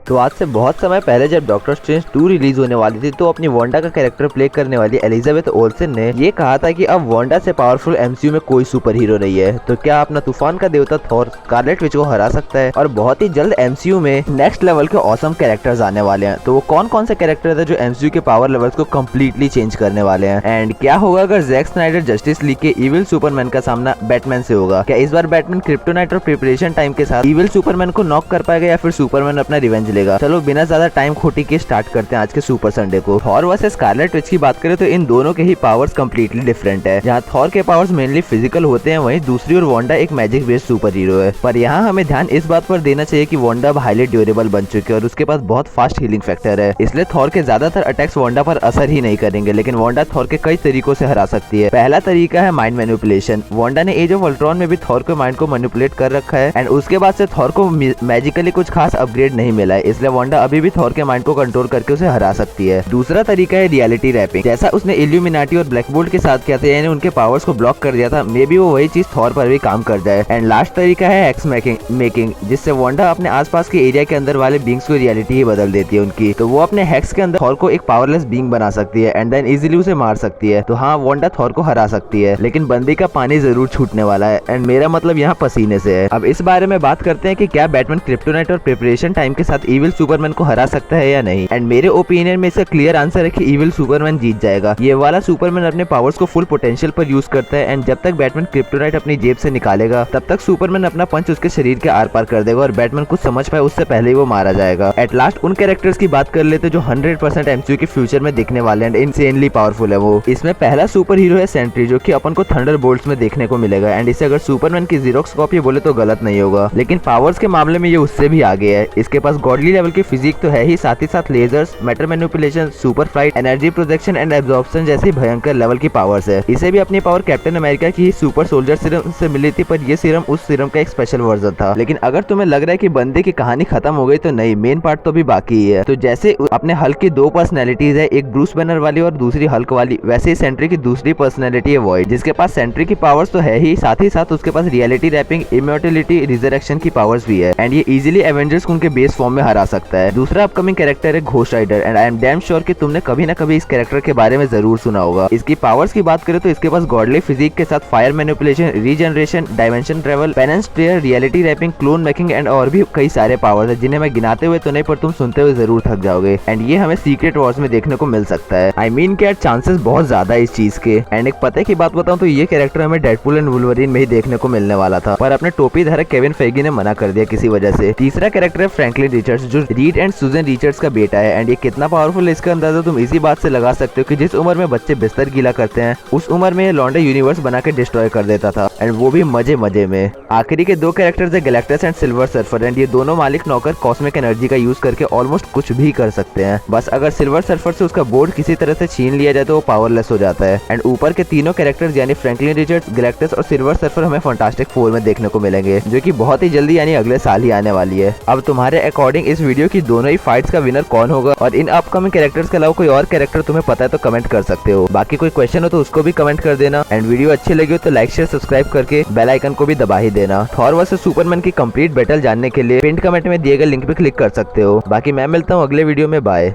तो आज से बहुत समय पहले जब डॉक्टर स्ट्रेंज 2 रिलीज होने वाली थी तो अपनी वांडा का कैरेक्टर प्ले करने वाली एलिजाबेथ ओल्सन ने ये कहा था कि अब वांडा से पावरफुल एमसीयू में कोई सुपर हीरो नहीं है। तो क्या अपना तूफान का देवता थॉर स्कारलेट विच को हरा सकता है? और बहुत ही जल्द एमसीयू में नेक्स्ट लेवल के ऑसम कैरेक्टर्स आने वाले हैं। तो वो कौन कौन से कैरेक्टर है जो एमसीयू के पावर लेवल्स को कम्प्लीटली चेंज करने वाले हैं? एंड क्या होगा अगर जैक स्नाइडर जस्टिस लीग के इविल सुपरमैन का सामना बैटमैन से होगा? क्या इस बार बैटमैन क्रिप्टोनाइट और प्रिपरेशन टाइम के साथ इविल सुपरमैन को नॉक कर पाएगा या फिर सुपरमैन अपना रिवेंज लेगा? चलो बिना ज्यादा टाइम खोटी के स्टार्ट करते हैं आज के सुपर संडे को। थॉर वर्सेस स्कारलेट विच की बात करें तो इन दोनों के ही पावर्स कम्प्लीटली डिफरेंट है। जहाँ थॉर के पावर्स मेनली फिजिकल होते हैं वहीं दूसरी ओर वांडा एक मैजिक बेस्ड सुपर हीरो है। पर यहाँ हमें ध्यान इस बात पर देना चाहिए कि वांडा हाईली ड्यूरेबल बन चुकी है और उसके पास बहुत फास्ट हीलिंग फैक्टर है, इसलिए थॉर के ज्यादातर अटैक्स वांडा पर असर ही नहीं करेंगे। लेकिन वांडा थॉर के कई तरीकों से हरा सकती है। पहला तरीका है माइंड मैनिपुलेशन। वांडा ने एज ऑफ अल्ट्रॉन में भी थॉर के माइंड को मैनिपुलेट कर रखा है एंड उसके बाद से थॉर को मैजिकली कुछ खास अपग्रेड नहीं मिला है, इसलिए वांडा अभी भी थॉर के माइंड को कंट्रोल करके उसे हरा सकती है। दूसरा तरीका है रियलिटी रैपिंग। जैसा उसने इल्यूमिनाटी और ब्लैक बोल्ट के साथ किया था, यानी उनके पावर्स को ब्लॉक कर दिया था, मे बी वो वही चीज थॉर पर भी काम कर जाए। एंड लास्ट तरीका है एक्स मेकिंग, जिससे वांडा अपने आसपास के एरिया के अंदर वाले बींग्स को रियलिटी ही बदल देती है उनकी। तो वो अपने हैक्स के अंदर थॉर को एक पावरलेस बींग बना सकती है एंड देन इजीली उसे मार सकती है। तो हाँ, वांडा थॉर को हरा सकती है, लेकिन बंदी का पानी जरूर छूटने वाला है एंड मेरा मतलब यहाँ पसीने से है। अब इस बारे में बात करते हैं कि क्या बैटमैन क्रिप्टोनाइट और प्रिपरेशन टाइम के साथ इविल सुपरमैन को हरा सकता है या नहीं। एंड मेरे ओपिनियन में इसका क्लियर आंसर है कि इविल सुपरमैन जीत जाएगा। ये वाला सुपरमैन अपने पावर्स को फुल पोटेंशियल पर यूज करता है एंड जब तक बैटमैन क्रिप्टोनाइट अपनी जेब से निकालेगा तब तक सुपरमैन अपना पंच उसके शरीर के आर पार कर देगा और बैटमैन कुछ समझ पाए उससे पहले ही वो मारा जाएगा। एट लास्ट उन कैरेक्टर्स की बात कर लेते जो 100% एमसीयू के फ्यूचर में दिखने वाले एंड इनसेनली पावरफुल है वो। इसमें पहला सुपर हीरो है सेंट्री, जो कि अपन को थंडरबोल्ट्स में देखने को मिलेगा एंड इसे अगर सुपरमैन की जीरोक्स कॉपी बोले तो गलत नहीं होगा, लेकिन पावर्स के मामले में ये उससे भी आगे है। इसके पास गॉडली लेवल की फिजिक तो है ही, साथ ही साथ lasers, matter manipulation, super flight, energy projection and absorption जैसी भयंकर लेवल की पावर्स है। इसे भी अपनी पावर कैप्टन अमेरिका की सुपर सोल्जर सीरम से मिली थी, पर ये सीरम उस सीरम का एक स्पेशल वर्जन था। लेकिन अगर तुम्हें लग रहा है कि बंदे की कहानी खत्म हो गई तो नहीं, मेन पार्ट तो भी बाकी ही है। तो जैसे अपने हल्क की दो पर्सनैलिटीज है, एक ब्रूस बैनर वाली और दूसरी हल्क वाली, वैसे ही सेंट्री की दूसरी पर्सनैलिटी है वॉइड, जिसके पास सेंट्री की पावर्स तो है ही, साथ ही साथ उसके पास रियलिटी रैपिंग, इमोर्टलिटी, रिजरेक्शन की पावर्स भी है एंड ये इजीली एवेंजर्स को उनके बेस फॉर्म में हरा सकता है। दूसरा अपकमिंग कैरेक्टर है Ghost Rider and I am damn sure कि तुमने कभी ना कभी इस कैरेक्टर के बारे में जरूर सुना होगा। इसकी पावर्स की बात करें तो इसके पास गॉडली फिजिक के साथ fire manipulation, regeneration, dimension travel, पेनेंस ट्रेयर, reality warping, clone making and और भी कई सारे पावर्स है जिन्हें मैं गिनाते हुए तो नहीं पर तुम सुनते हुए जरूर थक जाओगे एंड ये हमें सीक्रेट वॉर्स में देखने को मिल सकता है। आई मीन कि चांसेस बहुत ज्यादा है इस चीज के। एंड एक पते की बात बताऊं तो ये कैरेक्टर हमें डेडपूल एंड वुल्वरीन में ही देखने को मिलने वाला था, पर अपने टोपी धारक केविन फेगी ने मना कर दिया किसी वजह से। तीसरा कैरेक्टर है फ्रैंकलिन रिचर्ड्स, जो रीड एंड सुजन रिचर्ड्स का बेटा है एंड ये कितना पावरफुल है इसका अंदाजा तुम इसी बात से लगा सकते हो कि जिस उम्र में बच्चे बिस्तर गीला करते हैं उस उम्र में ये लॉन्डे यूनिवर्स बना के डिस्ट्रॉय कर देता था एंड वो भी मजे मजे में। आखिरी के दो कैरेक्टर्स है Galactus and silver surfer and ये दोनों मालिक नौकर कॉस्मिक एनर्जी का यूज करके ऑलमोस्ट कुछ भी कर सकते हैं। बस अगर सिल्वर सर्फर से उसका बोर्ड किसी तरह से छीन लिया जाए तो वो पावरलेस हो जाता है। एंड ऊपर के तीनों कैरेक्टर्स यानी फ्रैंकलिन रिचर्ड्स, गैलेक्टस और सिल्वर सर्फर हमें फैंटास्टिक फोर में देखने को मिलेंगे, जो कि बहुत ही जल्दी यानी अगले साल ही आने वाली है। अब तुम्हारे अकॉर्डिंग इस वीडियो की दोनों ही फाइट्स का विनर कौन होगा और इन अपकमिंग कैरेक्टर्स के अलावा कोई और कैरेक्टर तुम्हें पता है तो कमेंट कर सकते हो। बाकी कोई क्वेश्चन हो तो उसको भी कमेंट कर देना एंड वीडियो अच्छी लगी हो तो लाइक शेयर सब्सक्राइब करके बेल आइकन को भी दबा ही देना। थॉर वर्सेस सुपरमैन की कंप्लीट बैटल जानने के लिए पिन कमेंट में दिए गए लिंक पे क्लिक कर सकते हो। बाकी मैं मिलता हूँ अगले वीडियो में, बाय।